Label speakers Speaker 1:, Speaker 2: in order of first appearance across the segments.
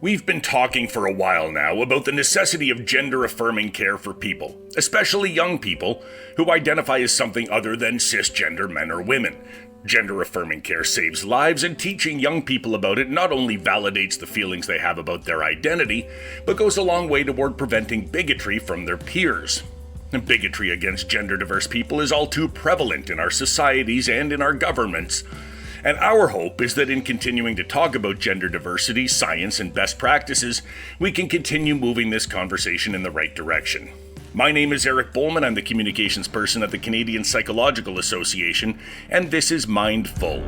Speaker 1: We've been talking for a while now about the necessity of gender-affirming care for people, especially young people, who identify as something other than cisgender men or women. Gender-affirming care saves lives, and teaching young people about it not only validates the feelings they have about their identity, but goes a long way toward preventing bigotry from their peers. And bigotry against gender-diverse people is all too prevalent in our societies and in our governments. And our hope is that in continuing to talk about gender diversity, science, and best practices, we can continue moving this conversation in the right direction. My name is Eric Bowman. I'm the communications person at the Canadian Psychological Association, and this is Mindful.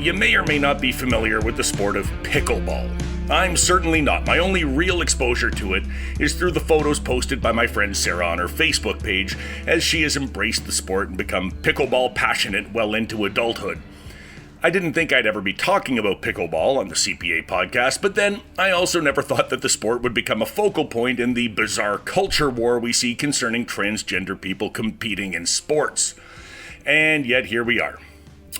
Speaker 1: You may or may not be familiar with the sport of pickleball. I'm certainly not. My only real exposure to it is through the photos posted by my friend Sara on her Facebook page, as she has embraced the sport and become pickleball passionate well into adulthood. I didn't think I'd ever be talking about pickleball on the CPA podcast, but then I also never thought that the sport would become a focal point in the bizarre culture war we see concerning transgender people competing in sports. And yet here we are.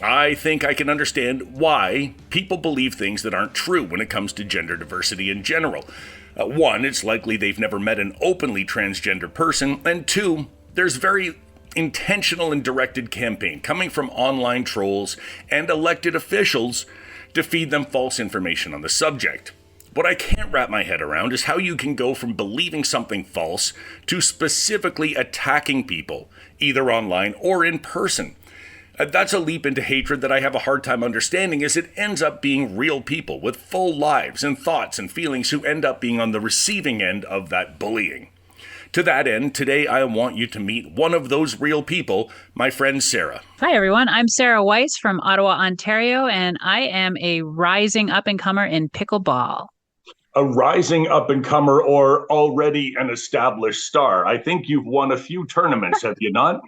Speaker 1: I think I can understand why people believe things that aren't true when it comes to gender diversity in general. One, it's likely they've never met an openly transgender person, and two, there's very intentional and directed campaign coming from online trolls and elected officials to feed them false information on the subject. What I can't wrap my head around is how you can go from believing something false to specifically attacking people, either online or in person. That's a leap into hatred that I have a hard time understanding, as it ends up being real people with full lives and thoughts and feelings who end up being on the receiving end of that bullying. To that end, today I want you to meet one of those real people, my friend Sara.
Speaker 2: Hi, everyone. I'm Sara Weiss from Ottawa, Ontario, and I am a rising up-and-comer in pickleball.
Speaker 1: A rising up-and-comer or already an established star? I think you've won a few tournaments, have you not?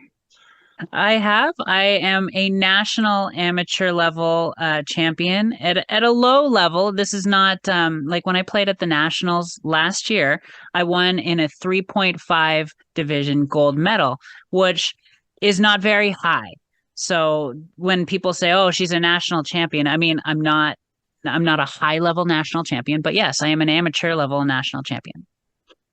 Speaker 2: I have. I am a national amateur level champion at a low level. This is not like when I played at the Nationals last year, I won in a 3.5 division gold medal, which is not very high. So when people say, "Oh, she's a national champion," I mean, I'm not a high level national champion, but yes, I am an amateur level national champion.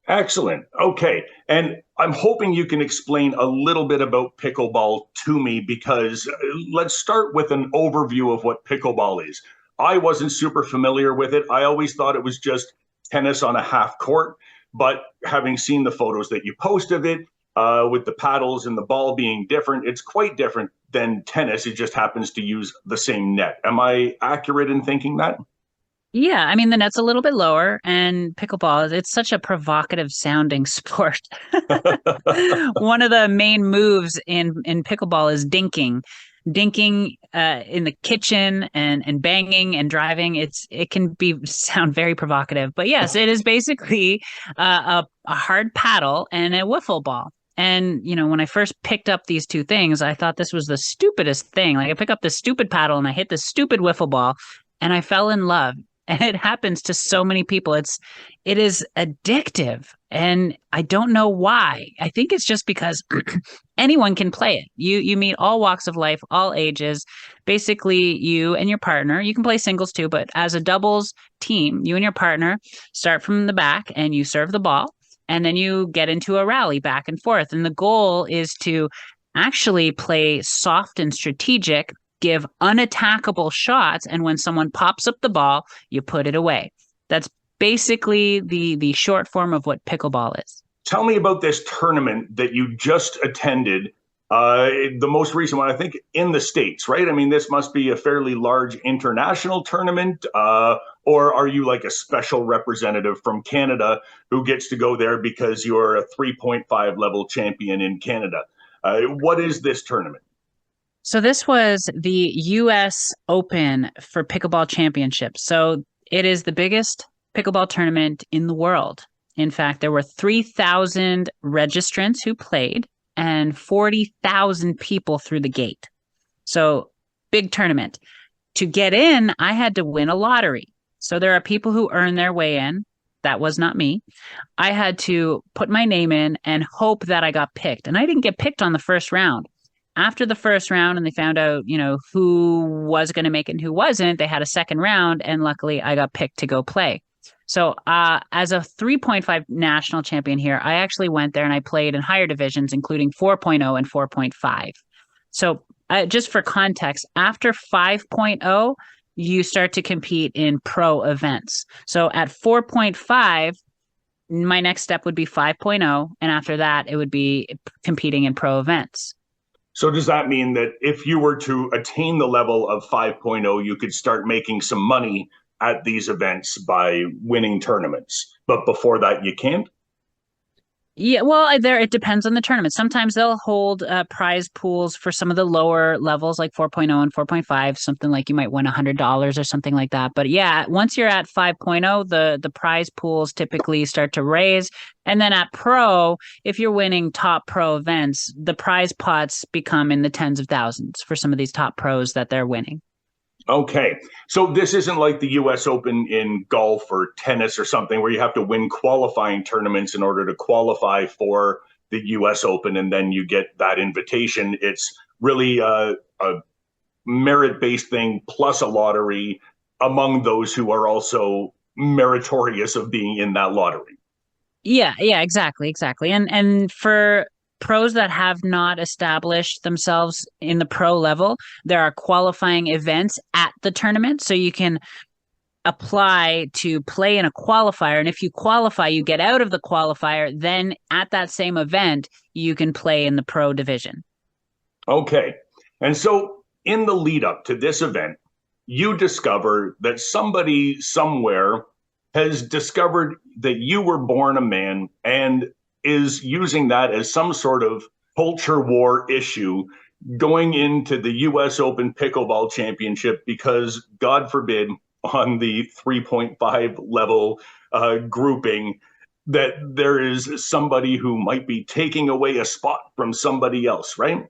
Speaker 1: Excellent. Okay. And I'm hoping you can explain a little bit about pickleball to me, because let's start with an overview of what pickleball is. I wasn't super familiar with it. I always thought it was just tennis on a half court, but having seen the photos that you post of it, with the paddles and the ball being different, it's quite different than tennis. It just happens to use the same net. Am I accurate in thinking that?
Speaker 2: Yeah, I mean, the net's a little bit lower, and pickleball, it's such a provocative sounding sport. One of the main moves in pickleball is dinking. Dinking in the kitchen and banging and driving. It can sound very provocative. But yes, it is basically a hard paddle and a wiffle ball. And, when I first picked up these two things, I thought this was the stupidest thing. Like, I pick up this stupid paddle and I hit this stupid wiffle ball, and I fell in love. And it happens to so many people. It is addictive, and I don't know why. I think it's just because anyone can play it. You meet all walks of life, all ages. Basically, you and your partner, you can play singles too, but as a doubles team, you and your partner start from the back and you serve the ball, and then you get into a rally back and forth. And the goal is to actually play soft and strategic, give unattackable shots, and when someone pops up the ball, you put it away. That's basically the short form of what pickleball is.
Speaker 1: Tell me about this tournament that you just attended, the most recent one, I think, in the States, right? I mean, this must be a fairly large international tournament, or are you like a special representative from Canada who gets to go there because you're a 3.5 level champion in Canada? What is this tournament?
Speaker 2: So this was the U.S. Open for Pickleball Championship. So it is the biggest pickleball tournament in the world. In fact, there were 3,000 registrants who played and 40,000 people through the gate. So big tournament. To get in, I had to win a lottery. So there are people who earn their way in. That was not me. I had to put my name in and hope that I got picked. And I didn't get picked on the first round. after the first round and they found out, who was going to make it and who wasn't, they had a second round. And luckily I got picked to go play. So as a 3.5 national champion here, I actually went there and I played in higher divisions, including 4.0 and 4.5. So just for context, after 5.0, you start to compete in pro events. So at 4.5, my next step would be 5.0. And after that, it would be competing in pro events.
Speaker 1: So does that mean that if you were to attain the level of 5.0, you could start making some money at these events by winning tournaments, but before that you can't?
Speaker 2: Yeah, well, it depends on the tournament. Sometimes they'll hold prize pools for some of the lower levels, like 4.0 and 4.5, something like you might win $100 or something like that. But yeah, once you're at 5.0, the prize pools typically start to raise. And then at pro, if you're winning top pro events, the prize pots become in the tens of thousands for some of these top pros that they're winning.
Speaker 1: Okay. So this isn't like the US Open in golf or tennis or something where you have to win qualifying tournaments in order to qualify for the US Open and then you get that invitation. It's really a merit-based thing plus a lottery among those who are also meritorious of being in that lottery.
Speaker 2: Yeah, exactly. And for pros that have not established themselves in the pro level, there are qualifying events at the tournament. So you can apply to play in a qualifier. And if you qualify, you get out of the qualifier, then at that same event, you can play in the pro division.
Speaker 1: Okay. And so in the lead up to this event, you discover that somebody somewhere has discovered that you were born a man and is using that as some sort of culture war issue going into the US Open Pickleball Championship because, God forbid, on the 3.5 level grouping, that there is somebody who might be taking away a spot from somebody else, right?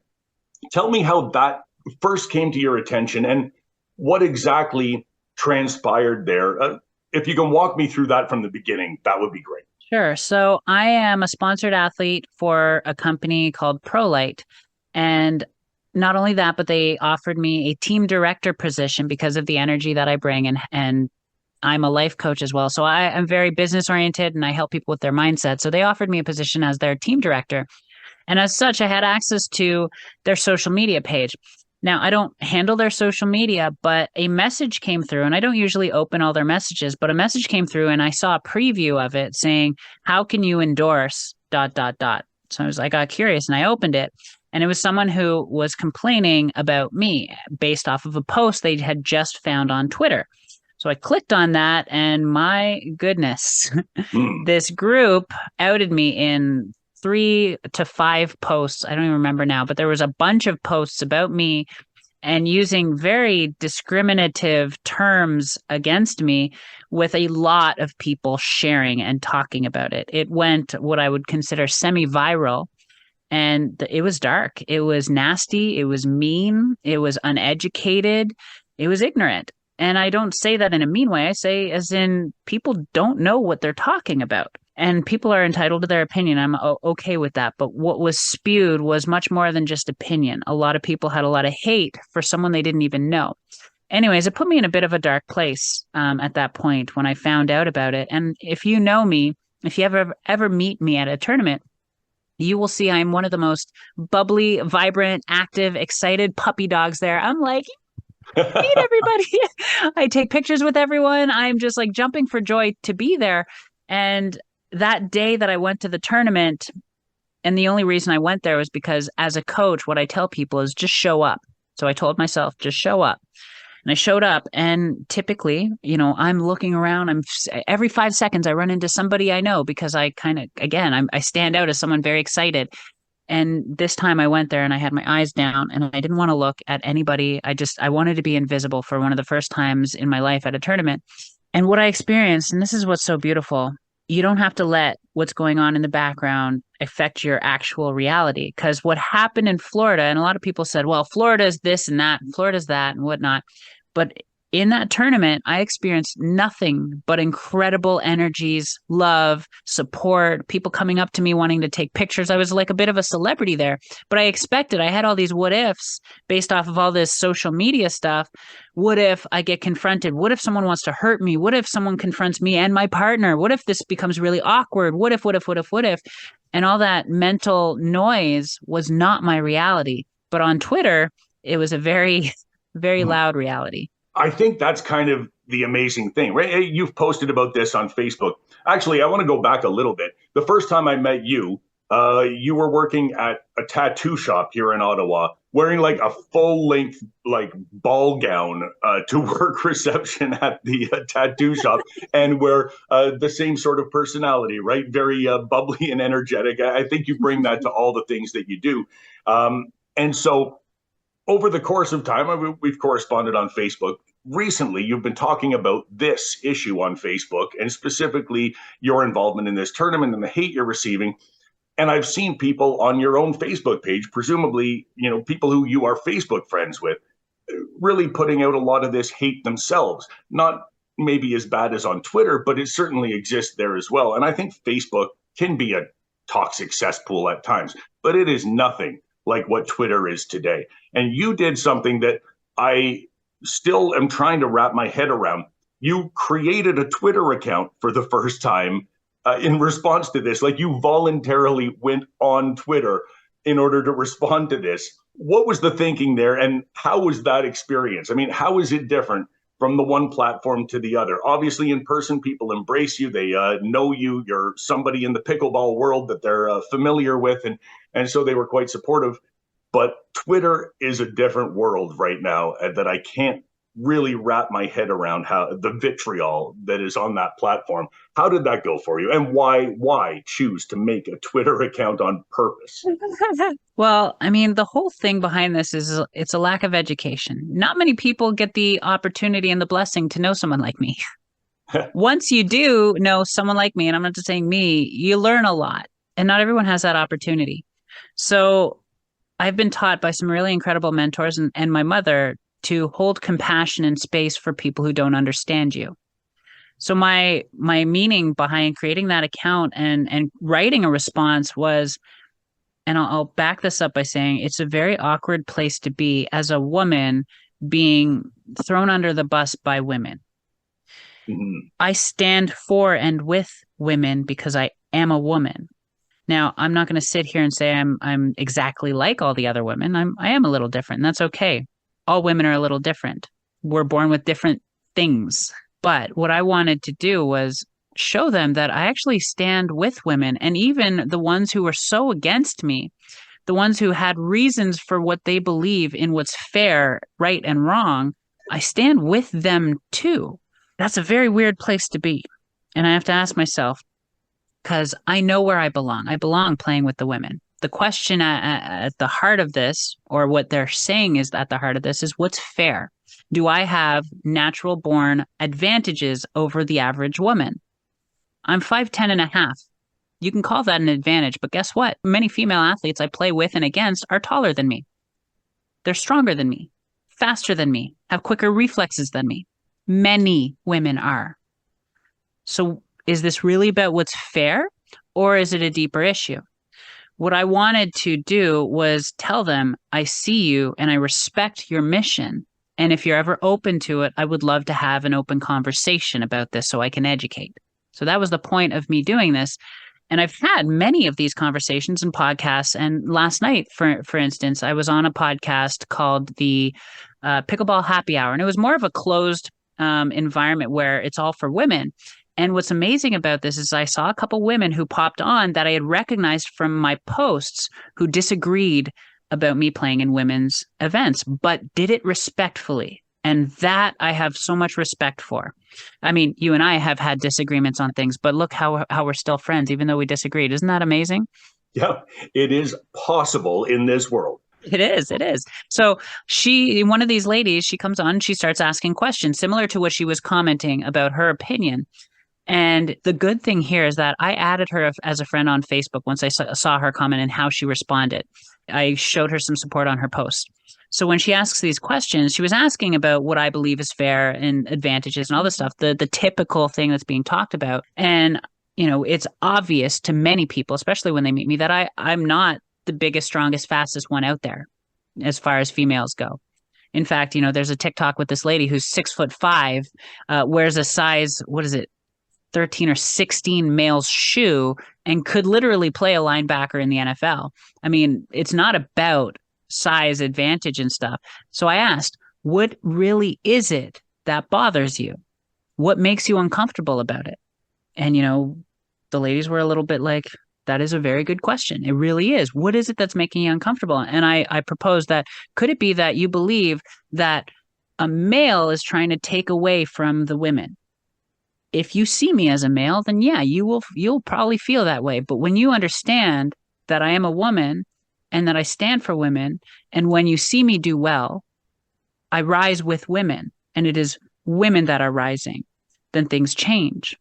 Speaker 1: Tell me how that first came to your attention and what exactly transpired there. If you can walk me through that from the beginning, that would be great.
Speaker 2: Sure. So I am a sponsored athlete for a company called ProLight. And not only that, but they offered me a team director position because of the energy that I bring. And I'm a life coach as well. So I am very business oriented and I help people with their mindset. So they offered me a position as their team director. And as such, I had access to their social media page. Now, I don't handle their social media, but a message came through, and I don't usually open all their messages, but a message came through and I saw a preview of it saying, how can you endorse ... So I got curious and I opened it. And it was someone who was complaining about me based off of a post they had just found on Twitter. So I clicked on that and my goodness, this group outed me in 3 to 5 posts. I don't even remember now, but there was a bunch of posts about me and using very discriminative terms against me with a lot of people sharing and talking about it. It went what I would consider semi-viral and it was dark. It was nasty. It was mean. It was uneducated. It was ignorant. And I don't say that in a mean way. I say as in people don't know what they're talking about. And people are entitled to their opinion. I'm okay with that. But what was spewed was much more than just opinion. A lot of people had a lot of hate for someone they didn't even know. Anyways, it put me in a bit of a dark place at that point when I found out about it. And if you know me, if you ever meet me at a tournament, you will see I'm one of the most bubbly, vibrant, active, excited puppy dogs there. I'm like, meet everybody. I take pictures with everyone. I'm just like jumping for joy to be there. And that day that I went to the tournament, and the only reason I went there was because as a coach, what I tell people is just show up. So I told myself, just show up. And I showed up and typically, I'm looking around. Every 5 seconds I run into somebody I know because I kind of, again, I stand out as someone very excited. And this time I went there and I had my eyes down and I didn't want to look at anybody. I wanted to be invisible for one of the first times in my life at a tournament. And what I experienced, and this is what's so beautiful, you don't have to let what's going on in the background affect your actual reality. Because what happened in Florida, and a lot of people said, well, Florida's this and that, and Florida's that and whatnot. But In that tournament, I experienced nothing but incredible energies, love, support, people coming up to me wanting to take pictures. I was like a bit of a celebrity there, but I had all these what ifs based off of all this social media stuff. What if I get confronted? What if someone wants to hurt me? What if someone confronts me and my partner? What if this becomes really awkward? What if, what if, what if, what if? And all that mental noise was not my reality. But on Twitter, it was a very, very loud reality.
Speaker 1: I think that's kind of the amazing thing, right? Hey, you've posted about this on Facebook. Actually, I want to go back a little bit. The first time I met you, you were working at a tattoo shop here in Ottawa, wearing like a full-length like ball gown to work reception at the tattoo shop, and we're the same sort of personality, right? Very bubbly and energetic. I think you bring that to all the things that you do. And so over the course of time, we've corresponded on Facebook. Recently, you've been talking about this issue on Facebook, and specifically your involvement in this tournament and the hate you're receiving. And I've seen people on your own Facebook page, presumably, people who you are Facebook friends with, really putting out a lot of this hate themselves. Not maybe as bad as on Twitter, but it certainly exists there as well. And I think Facebook can be a toxic cesspool at times, but it is nothing like what Twitter is today. And you did something that I still am trying to wrap my head around. You created a Twitter account for the first time in response to this. Like, you voluntarily went on Twitter in order to respond to this. What was the thinking there, and how was that experience? I mean, how is it different from the one platform to the other? Obviously, in person, people embrace you. They know you. You're somebody in the pickleball world that they're familiar with, and so they were quite supportive. But Twitter is a different world right now that I can't really wrap my head around, how the vitriol that is on that platform. How did that go for you? And why choose to make a Twitter account on purpose?
Speaker 2: Well, I mean, the whole thing behind this is it's a lack of education. Not many people get the opportunity and the blessing to know someone like me. Once you do know someone like me, and I'm not just saying me, you learn a lot, and not everyone has that opportunity. So I've been taught by some really incredible mentors and my mother to hold compassion and space for people who don't understand you. So my meaning behind creating that account and writing a response was, and I'll back this up by saying it's a very awkward place to be as a woman being thrown under the bus by women. Mm-hmm. I stand for and with women because I am a woman. Now, I'm not going to sit here and say I'm exactly like all the other women. I am a little different, and that's okay. All women are a little different. We're born with different things. But what I wanted to do was show them that I actually stand with women, and even the ones who were so against me, the ones who had reasons for what they believe in what's fair, right, and wrong, I stand with them too. That's a very weird place to be. And I have to ask myself, because I know where I belong. I belong playing with the women. The question at the heart of this, or what they're saying is at the heart of this, is what's fair? Do I have natural born advantages over the average woman? I'm 5'10" and a half. You can call that an advantage, but guess what? Many female athletes I play with and against are taller than me. They're stronger than me, faster than me, have quicker reflexes than me. Many women are. So is this really about what's fair, or is it a deeper issue? What I wanted to do was tell them, I see you and I respect your mission. And if you're ever open to it, I would love to have an open conversation about this so I can educate. So that was the point of me doing this. And I've had many of these conversations and podcasts. And last night, for instance, I was on a podcast called the Pickleball Happy Hour. And it was more of a closed environment where it's all for women. And what's amazing about this is I saw a couple women who popped on that I had recognized from my posts who disagreed about me playing in women's events, but did it respectfully. And that I have so much respect for. I mean, you and I have had disagreements on things, but look how we're still friends, even though we disagreed. Isn't that amazing?
Speaker 1: Yeah, it is possible in this world.
Speaker 2: It is. So one of these ladies, she comes on, she starts asking questions similar to what she was commenting about her opinion. And the good thing here is that I added her as a friend on Facebook once I saw her comment and how she responded. I showed her some support on her post. So when she asks these questions, she was asking about what I believe is fair and advantages and all this stuff, the typical thing that's being talked about. And, it's obvious to many people, especially when they meet me, that I'm not the biggest, strongest, fastest one out there as far as females go. In fact, there's a TikTok with this lady who's 6'5", wears a size, 13 or 16 male's shoe, and could literally play a linebacker in the NFL. I mean, it's not about size advantage and stuff. So I asked, what really is it that bothers you? What makes you uncomfortable about it? And, the ladies were a little bit like, that is a very good question. It really is. What is it that's making you uncomfortable? And I proposed that, could it be that you believe that a male is trying to take away from the women? If you see me as a male, then yeah, you'll probably feel that way. But when you understand that I am a woman and that I stand for women, and when you see me do well, I rise with women, and it is women that are rising, then things change.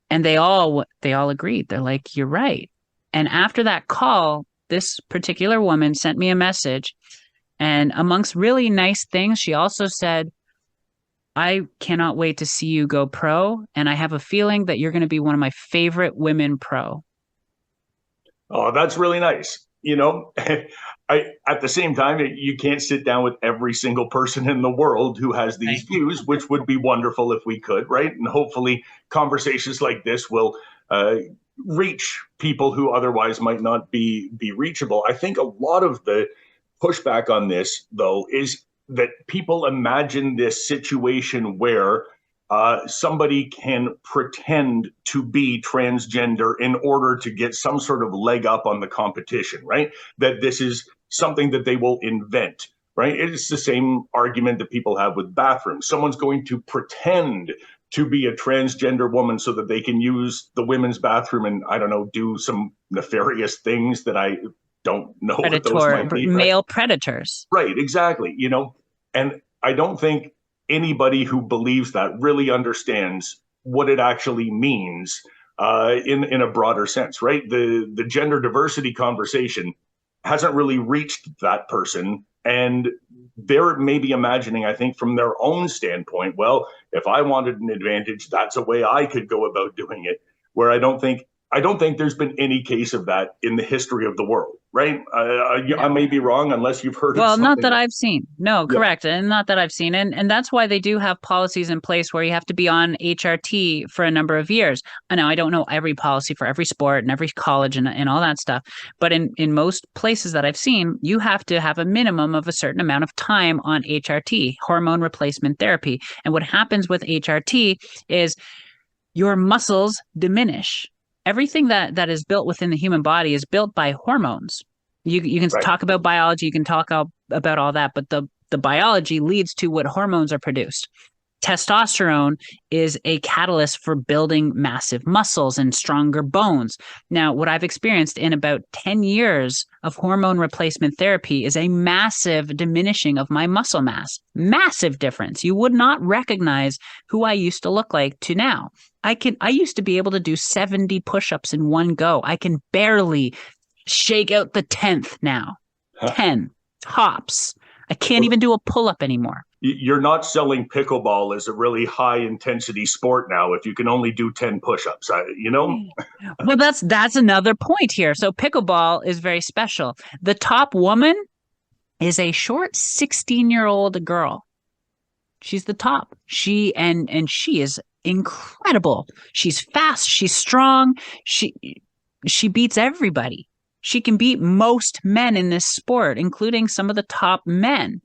Speaker 2: And they all agreed. They're like, you're right. And after that call, this particular woman sent me a message, and amongst really nice things, she also said, I cannot wait to see you go pro, and I have a feeling that you're going to be one of my favorite women pro.
Speaker 3: Oh, that's really nice. At the same time, you can't sit down with every single person in the world who has these views, which would be wonderful if we could, right? And hopefully conversations like this will reach people who otherwise might not be reachable. I think a lot of the pushback on this, though, is that people imagine this situation where somebody can pretend to be transgender in order to get some sort of leg up on the competition, right? That this is something that they will invent, right? It's the same argument that people have with bathrooms. Someone's going to pretend to be a transgender woman so that they can use the women's bathroom and, I don't know, do some nefarious things that I don't know what those might be.
Speaker 2: Male predators.
Speaker 3: Right, exactly. And I don't think anybody who believes that really understands what it actually means in a broader sense, right? The gender diversity conversation hasn't really reached that person. And they're maybe imagining, I think, from their own standpoint, well, if I wanted an advantage, that's a way I could go about doing it, where I don't think there's been any case of that in the history of the world, right? I may be wrong unless you've heard of something.
Speaker 2: Well, not that I've seen. No, correct. Yeah. And not that I've seen. And that's why they do have policies in place where you have to be on HRT for a number of years. I know I don't know every policy for every sport and every college and all that stuff. But in most places that I've seen, you have to have a minimum of a certain amount of time on HRT, hormone replacement therapy. And what happens with HRT is your muscles diminish. Everything that is built within the human body is built by hormones. You can talk about biology, you can talk about all that, but the biology leads to what hormones are produced. Testosterone is a catalyst for building massive muscles and stronger bones. Now, what I've experienced in about 10 years of hormone replacement therapy is a massive diminishing of my muscle mass. Massive difference. You would not recognize who I used to look like to now. I used to be able to do 70 push-ups in one go. I can barely shake out the 10th now. 10 tops. I can't even do a pull-up anymore.
Speaker 3: You're not selling pickleball as a really high intensity sport now if you can only do 10 push-ups,
Speaker 2: Well, that's another point here. So pickleball is very special. The top woman is a short 16-year-old girl. She's the top. She is incredible. She's fast, she's strong. She beats everybody. She can beat most men in this sport, including some of the top men.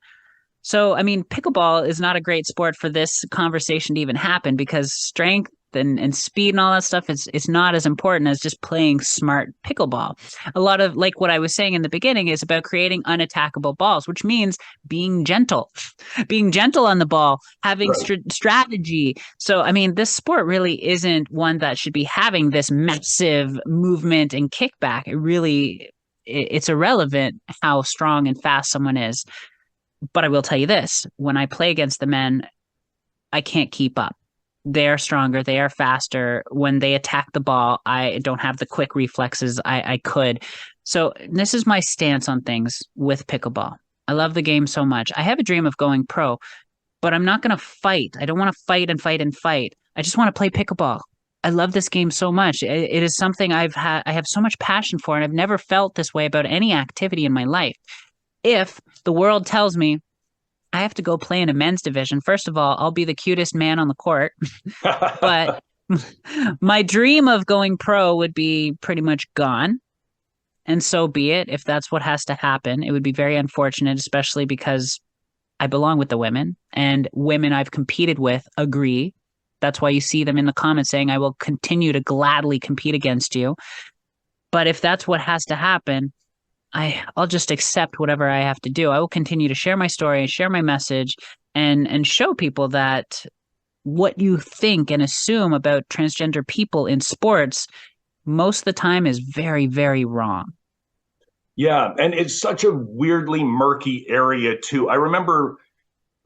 Speaker 2: So, I mean, pickleball is not a great sport for this conversation to even happen because strength and speed and all that stuff is not as important as just playing smart pickleball. A lot of, like what I was saying in the beginning, is about creating unattackable balls, which means being gentle on the ball, having strategy. So, I mean, this sport really isn't one that should be having this massive movement and kickback. It's irrelevant how strong and fast someone is. But I will tell you this, when I play against the men, I can't keep up. They are stronger. They are faster. When they attack the ball, I don't have the quick reflexes I could. So this is my stance on things with pickleball. I love the game so much. I have a dream of going pro, but I'm not going to fight. I don't want to fight and fight and fight. I just want to play pickleball. I love this game so much. It is something I have so much passion for, and I've never felt this way about any activity in my life. If the world tells me I have to go play in a men's division, first of all, I'll be the cutest man on the court. But my dream of going pro would be pretty much gone. And so be it. If that's what has to happen, it would be very unfortunate, especially because I belong with the women, and women I've competed with agree. That's why you see them in the comments saying, I will continue to gladly compete against you. But if that's what has to happen, I'll just accept whatever I have to do. I will continue to share my story, share my message, and show people that what you think and assume about transgender people in sports most of the time is very, very wrong.
Speaker 3: Yeah, and it's such a weirdly murky area too. I remember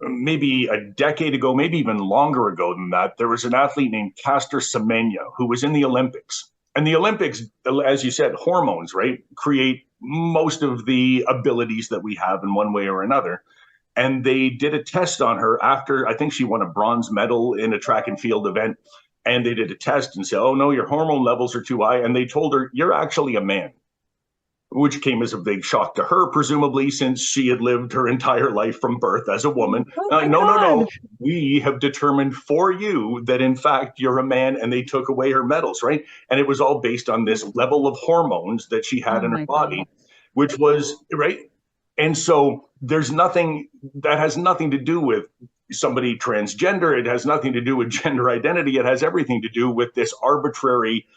Speaker 3: maybe a decade ago, maybe even longer ago than that, there was an athlete named Caster Semenya who was in the Olympics. And the Olympics, as you said, hormones, right, create most of the abilities that we have in one way or another. And they did a test on her after, I think she won a bronze medal in a track and field event. And they did a test and said, oh, no, your hormone levels are too high. And they told her, you're actually a man, which came as a big shock to her, presumably, since she had lived her entire life from birth as a woman. No. We have determined for you that, in fact, you're a man, and they took away her medals, right? And it was all based on this level of hormones that she had in her body, which was, right? And so there's nothing that has nothing to do with somebody transgender. It has nothing to do with gender identity. It has everything to do with this arbitrary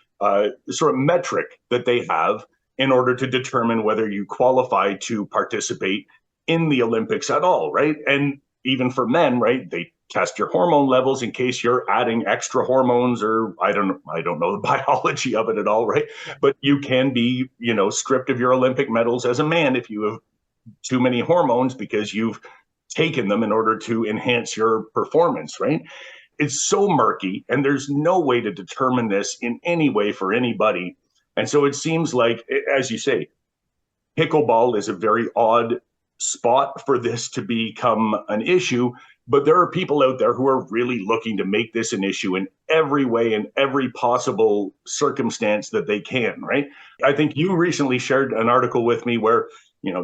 Speaker 3: sort of metric that they have in order to determine whether you qualify to participate in the Olympics at all, right? And even for men, right, they test your hormone levels in case you're adding extra hormones, or I don't know the biology of it at all, right? But you can be, stripped of your Olympic medals as a man if you have too many hormones because you've taken them in order to enhance your performance, right? It's so murky, and there's no way to determine this in any way for anybody. And so it seems like, as you say, pickleball is a very odd spot for this to become an issue. But there are people out there who are really looking to make this an issue in every way, in every possible circumstance that they can, right? I think you recently shared an article with me where,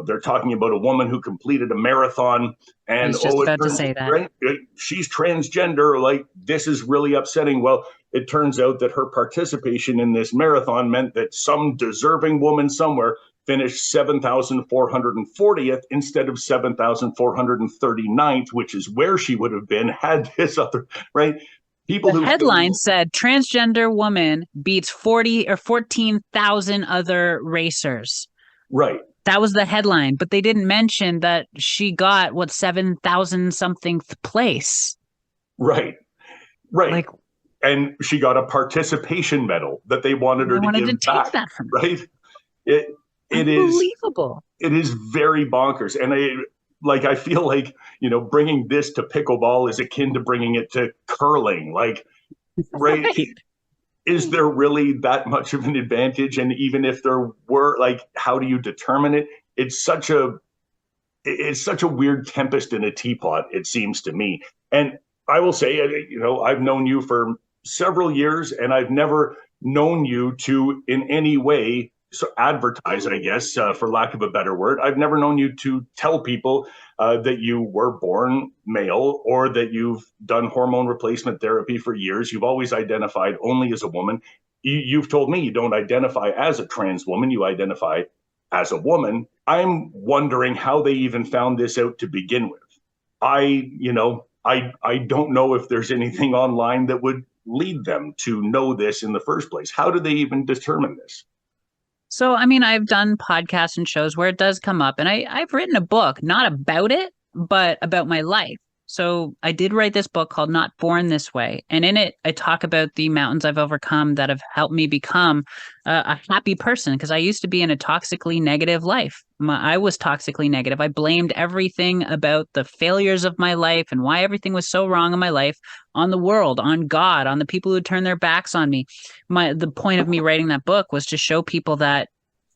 Speaker 3: they're talking about a woman who completed a marathon, and
Speaker 2: I was just about to say that.
Speaker 3: Right, she's transgender. Like, this is really upsetting. Well, it turns out that her participation in this marathon meant that some deserving woman somewhere finished 7,440th instead of 7,439th, which is where she would have been had this other, right? People
Speaker 2: the headline said transgender woman beats 40 or 14,000 other racers.
Speaker 3: Right.
Speaker 2: That was the headline, but they didn't mention that she got 7,000 something place.
Speaker 3: Right. Like, and she got a participation medal that they wanted her to give back. That from her. Right. It is unbelievable. It is very bonkers. And I feel like, bringing this to pickleball is akin to bringing it to curling. Like, right. Is there really that much of an advantage? And even if there were, like, how do you determine it? It's such a weird tempest in a teapot, it seems to me. And I will say, I've known you for several years, and I've never known you to in any way advertise, I guess, for lack of a better word. I've never known you to tell people that you were born male or that you've done hormone replacement therapy for years. You've always identified only as a woman. You've told me you don't identify as a trans woman. You identify as a woman. I'm wondering how they even found this out to begin with. I don't know if there's anything online that would lead them to know this in the first place. How do they even determine this?
Speaker 2: So, I've done podcasts and shows where it does come up, and I've written a book, not about it, but about my life. So I did write this book called Not Born This Way. And in it, I talk about the mountains I've overcome that have helped me become a happy person, because I used to be in a toxically negative life. I was toxically negative. I blamed everything about the failures of my life and why everything was so wrong in my life on the world, on God, on the people who turned their backs on me. The point of me writing that book was to show people that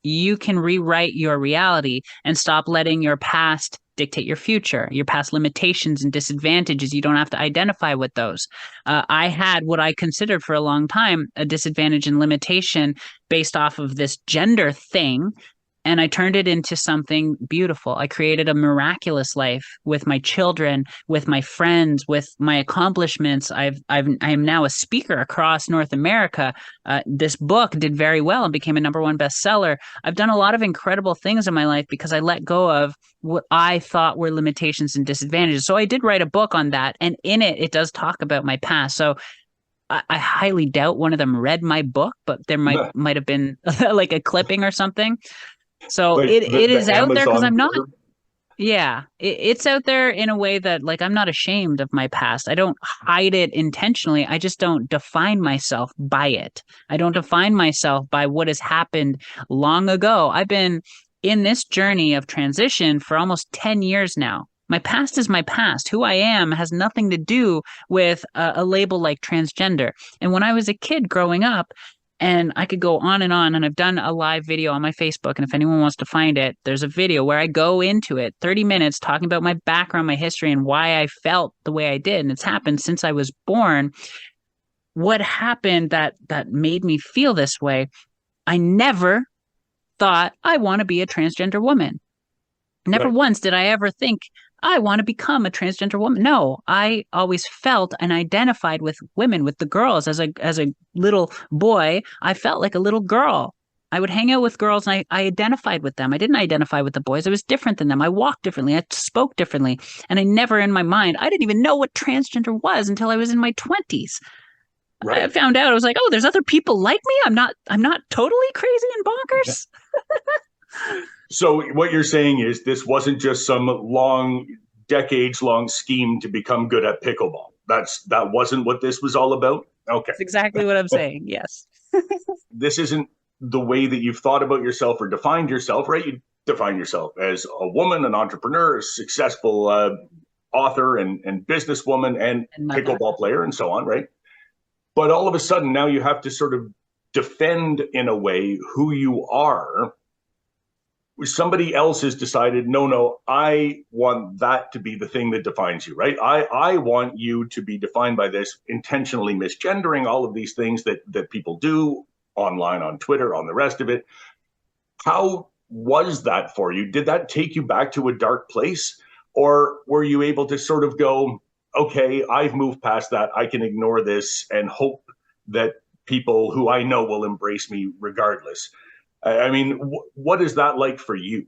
Speaker 2: you can rewrite your reality and stop letting your past dictate your future, your past limitations and disadvantages. You don't have to identify with those. I had what I considered for a long time a disadvantage and limitation based off of this gender thing. And I turned it into something beautiful. I created a miraculous life with my children, with my friends, with my accomplishments. I am now a speaker across North America. This book did very well and became a #1 bestseller. I've done a lot of incredible things in my life because I let go of what I thought were limitations and disadvantages. So I did write a book on that, and in it, it does talk about my past. So I highly doubt one of them read my book, but there might have been like a clipping or something. So
Speaker 3: Like
Speaker 2: it is out there because
Speaker 3: Amazon
Speaker 2: I'm not.
Speaker 3: order?
Speaker 2: Yeah, it's out there in a way that, like, I'm not ashamed of my past. I don't hide it intentionally. I just don't define myself by it. I don't define myself by what has happened long ago. I've been in this journey of transition for almost 10 years now. My past is my past. Who I am has nothing to do with a label like transgender. And when I was a kid growing up, and I could go on, and I've done a live video on my Facebook, and if anyone wants to find it, there's a video where I go into it, 30 minutes, talking about my background, my history, and why I felt the way I did. And it's happened since I was born. What happened that made me feel this way? I never thought I want to be a transgender woman. Never
Speaker 3: Right.
Speaker 2: once did I ever think I want to become a transgender woman. No, I always felt and identified with women, with the girls. As a little boy, I felt like a little girl. I would hang out with girls and I identified with them. I didn't identify with the boys. I was different than them. I walked differently. I spoke differently. And I never in my mind, I didn't even know what transgender was until I was in my 20s.
Speaker 3: Right.
Speaker 2: I found out, I was like, oh, there's other people like me. I'm not totally crazy and bonkers.
Speaker 3: So what you're saying is this wasn't just some decades long scheme to become good at pickleball. That wasn't what this was all about. Okay.
Speaker 2: That's exactly what I'm saying. Yes.
Speaker 3: This isn't the way that you've thought about yourself or defined yourself, right? You define yourself as a woman, an entrepreneur, a successful author and businesswoman and pickleball player and so on, right? But all of a sudden now you have to sort of defend in a way who you are. Somebody else has decided, no, I want that to be the thing that defines you, right? I want you to be defined by this, intentionally misgendering, all of these things that people do online, on Twitter, on the rest of it. How was that for you? Did that take you back to a dark place? Or were you able to sort of go, okay, I've moved past that. I can ignore this and hope that people who I know will embrace me regardless? I mean, what is that like for you?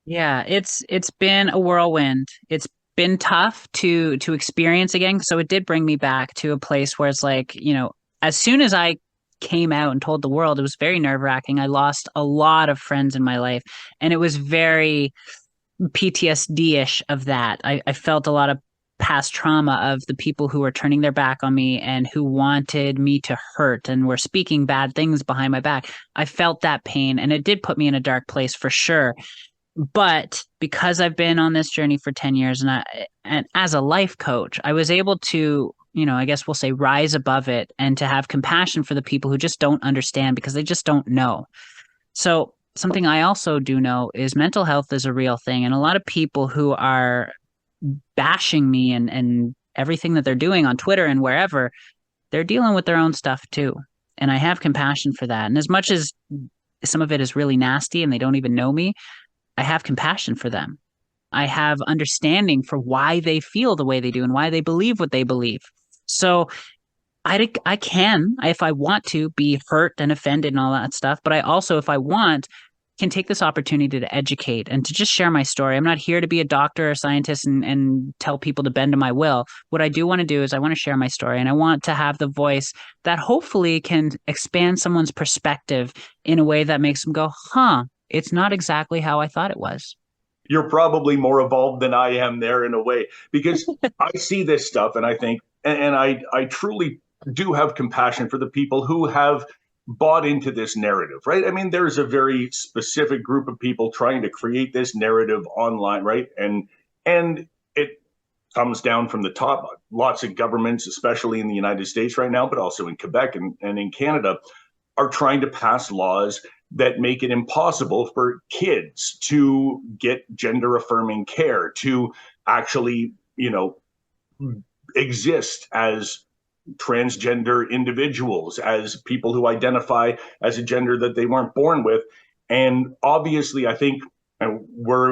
Speaker 2: Yeah, it's been a whirlwind. It's been tough to experience again. So it did bring me back to a place where it's like, as soon as I came out and told the world, it was very nerve-wracking. I lost a lot of friends in my life, and it was very PTSD-ish of that. I felt a lot of past trauma of the people who were turning their back on me and who wanted me to hurt and were speaking bad things behind my back. I felt that pain, and it did put me in a dark place for sure. But because I've been on this journey for 10 years and as a life coach, I was able to, I guess we'll say, rise above it and to have compassion for the people who just don't understand because they just don't know. So something I also do know is mental health is a real thing. And a lot of people who are bashing me and everything that they're doing on Twitter and wherever, they're dealing with their own stuff too. And I have compassion for that. And as much as some of it is really nasty and they don't even know me, I have compassion for them. I have understanding for why they feel the way they do and why they believe what they believe. So I can, if I want to, be hurt and offended and all that stuff. But I also, if I want, can take this opportunity to educate and to just share my story. I'm not here to be a doctor or scientist and tell people to bend to my will. What I do want to do is I want to share my story, and I want to have the voice that hopefully can expand someone's perspective in a way that makes them go, it's not exactly how I thought it was.
Speaker 3: You're probably more evolved than I am there in a way, because I see this stuff and I think, and I truly do have compassion for the people who have bought into this narrative, right? I mean, there's a very specific group of people trying to create this narrative online, right? And it comes down from the top. Lots of governments, especially in the United States right now, but also in Quebec and in Canada, are trying to pass laws that make it impossible for kids to get gender affirming care, to actually, exist as transgender individuals, as people who identify as a gender that they weren't born with. And obviously, I think, and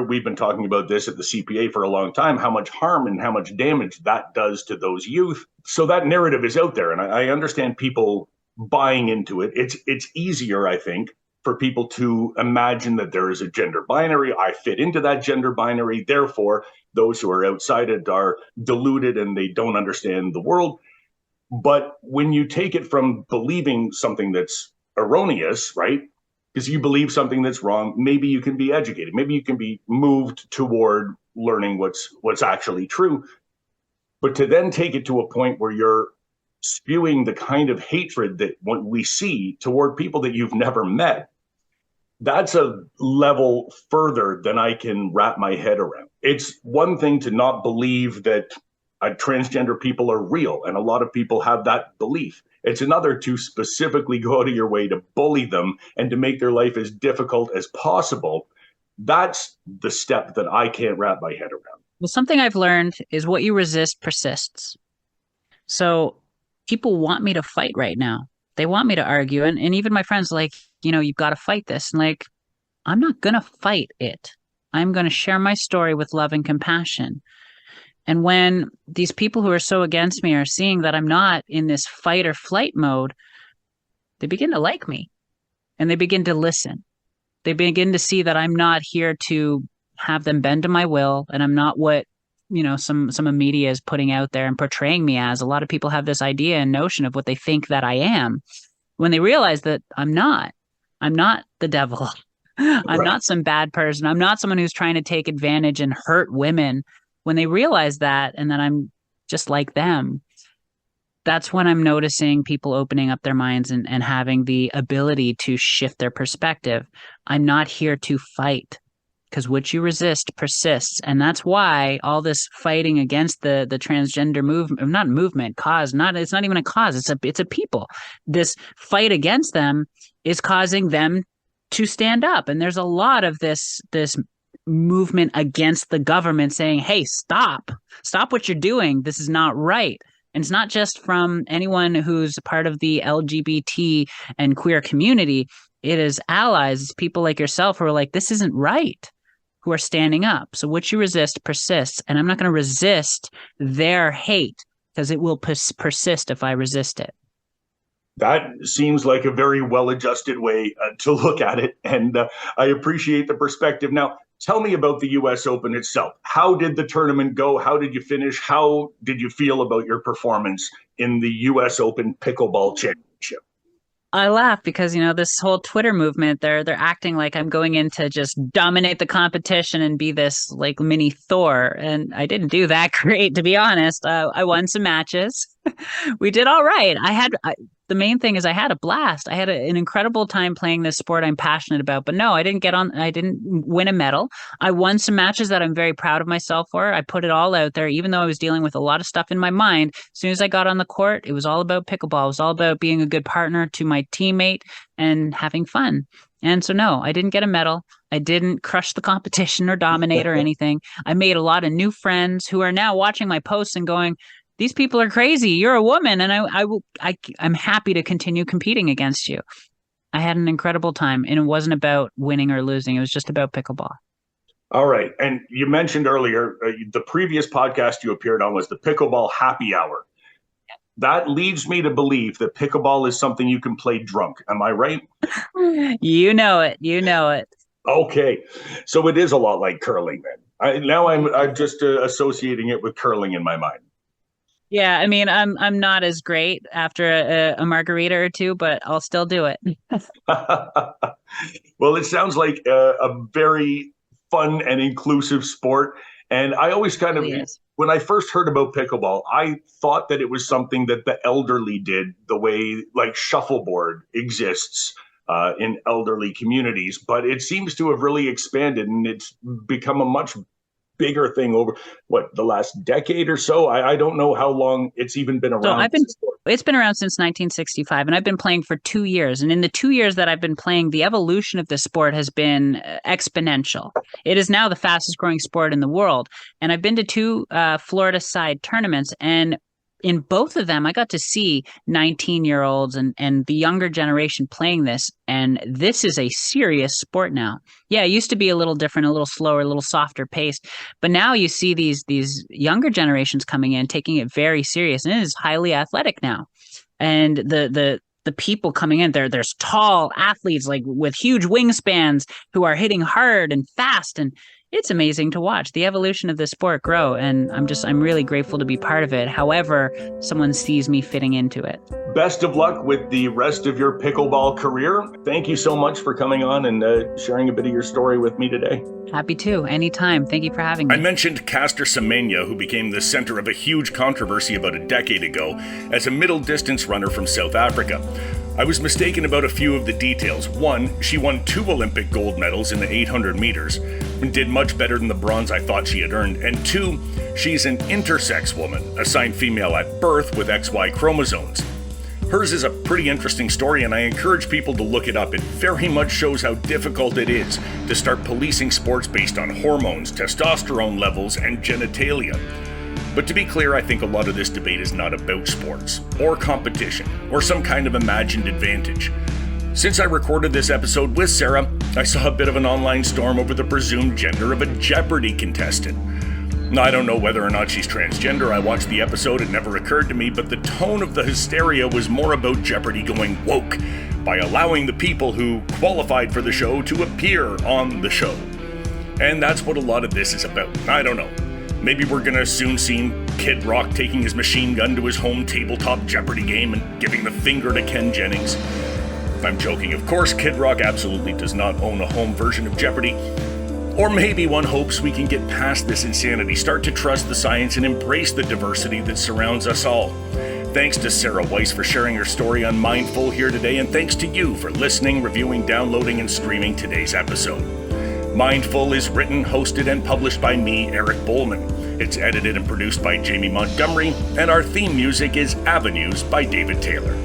Speaker 3: we've been talking about this at the CPA for a long time, how much harm and how much damage that does to those youth. So that narrative is out there, and I understand people buying into it. It's easier, I think, for people to imagine that there is a gender binary. I fit into that gender binary. Therefore, those who are outside it are deluded and they don't understand the world. But when you take it from believing something that's erroneous, right? Because you believe something that's wrong, maybe you can be educated. Maybe you can be moved toward learning what's actually true. But to then take it to a point where you're spewing the kind of hatred that we see toward people that you've never met, that's a level further than I can wrap my head around. It's one thing to not believe that transgender people are real, and a lot of people have that belief. It's another to specifically go out of your way to bully them and to make their life as difficult as possible. That's the step that I can't wrap my head around.
Speaker 2: Well, something I've learned is what you resist persists. So people want me to fight right now. They want me to argue. And even my friends like, you've got to fight this. And like, I'm not going to fight it. I'm going to share my story with love and compassion. And when these people who are so against me are seeing that I'm not in this fight or flight mode, they begin to like me and they begin to listen. They begin to see that I'm not here to have them bend to my will, and I'm not what some of media is putting out there and portraying me as. A lot of people have this idea and notion of what they think that I am, when they realize that I'm not the devil. I'm not some bad person. I'm not someone who's trying to take advantage and hurt women. When they realize that, and that I'm just like them, that's when I'm noticing people opening up their minds and having the ability to shift their perspective. I'm not here to fight, because what you resist persists. And that's why all this fighting against the transgender it's not even a cause. It's a people. This fight against them is causing them to stand up. And there's a lot of this movement against the government saying, hey, stop what you're doing. This is not right. And it's not just from anyone who's part of the LGBT and queer community. It is allies, people like yourself who are like, this isn't right, who are standing up. So what you resist persists. And I'm not going to resist their hate, because it will persist if I resist it.
Speaker 3: That seems like a very well-adjusted way to look at it. And I appreciate the perspective. Now, tell me about the U.S. Open itself. How did the tournament go? How did you finish? How did you feel about your performance in the U.S. Open Pickleball Championship?
Speaker 2: I laugh because, this whole Twitter movement, they're acting like I'm going in to just dominate the competition and be this like mini Thor. And I didn't do that great, to be honest. I won some matches. We did all right. The main thing is I had a blast. I had an incredible time playing this sport I'm passionate about. But no, I didn't win a medal. I won some matches that I'm very proud of myself for. I put it all out there, even though I was dealing with a lot of stuff in my mind. As soon as I got on the court, it was all about pickleball. It was all about being a good partner to my teammate and having fun. And so, no, I didn't get a medal. I didn't crush the competition or dominate or anything. I made a lot of new friends who are now watching my posts and going, these people are crazy. You're a woman, and I'm happy to continue competing against you. I had an incredible time, and it wasn't about winning or losing. It was just about pickleball.
Speaker 3: All right. And you mentioned earlier, the previous podcast you appeared on was the Pickleball Happy Hour. That leads me to believe that pickleball is something you can play drunk. Am I right?
Speaker 2: You know it.
Speaker 3: Okay. So it is a lot like curling then. I'm just associating it with curling in my mind.
Speaker 2: Yeah, I mean, I'm not as great after a margarita or two, but I'll still do it.
Speaker 3: Well, it sounds like a very fun and inclusive sport. And I always kind of, when I first heard about pickleball, I thought that it was something that the elderly did, the way like shuffleboard exists in elderly communities. But it seems to have really expanded, and it's become a much bigger thing over the last decade or so. I don't know how long it's even been around.
Speaker 2: So it's been around since 1965, and I've been playing for 2 years. And in the 2 years that I've been playing, the evolution of the sport has been exponential. It is now the fastest growing sport in the world. And I've been to 2 Florida side tournaments, and in both of them, I got to see 19-year-olds and the younger generation playing this. And this is a serious sport now. Yeah, it used to be a little different, a little slower, a little softer paced. But now you see these younger generations coming in, taking it very serious. And it is highly athletic now. And the people coming in, there's tall athletes like with huge wingspans who are hitting hard and fast, and it's amazing to watch the evolution of the sport grow. And I'm really grateful to be part of it. However, someone sees me fitting into it.
Speaker 3: Best of luck with the rest of your pickleball career. Thank you so much for coming on and sharing a bit of your story with me today.
Speaker 2: Happy to, anytime. Thank you for having me.
Speaker 1: I mentioned Caster Semenya, who became the center of a huge controversy about a decade ago as a middle distance runner from South Africa. I was mistaken about a few of the details. One, she won 2 Olympic gold medals in the 800 meters and did much better than the bronze I thought she had earned. And 2, she's an intersex woman, assigned female at birth with XY chromosomes. Hers is a pretty interesting story, and I encourage people to look it up. It very much shows how difficult it is to start policing sports based on hormones, testosterone levels, and genitalia. But to be clear, I think a lot of this debate is not about sports, or competition, or some kind of imagined advantage. Since I recorded this episode with Sara, I saw a bit of an online storm over the presumed gender of a Jeopardy contestant. Now, I don't know whether or not she's transgender. I watched the episode, it never occurred to me, but the tone of the hysteria was more about Jeopardy going woke by allowing the people who qualified for the show to appear on the show. And that's what a lot of this is about. I don't know. Maybe we're gonna soon see Kid Rock taking his machine gun to his home tabletop Jeopardy game and giving the finger to Ken Jennings. I'm joking, of course. Kid Rock absolutely does not own a home version of Jeopardy. Or maybe one hopes we can get past this insanity, start to trust the science, and embrace the diversity that surrounds us all. Thanks to Sara Weiss for sharing her story on Mindful here today, and thanks to you for listening, reviewing, downloading, and streaming today's episode. Mindful is written, hosted, and published by me, Eric Bowman. It's edited and produced by Jamie Montgomery, and our theme music is Avenues by David Taylor.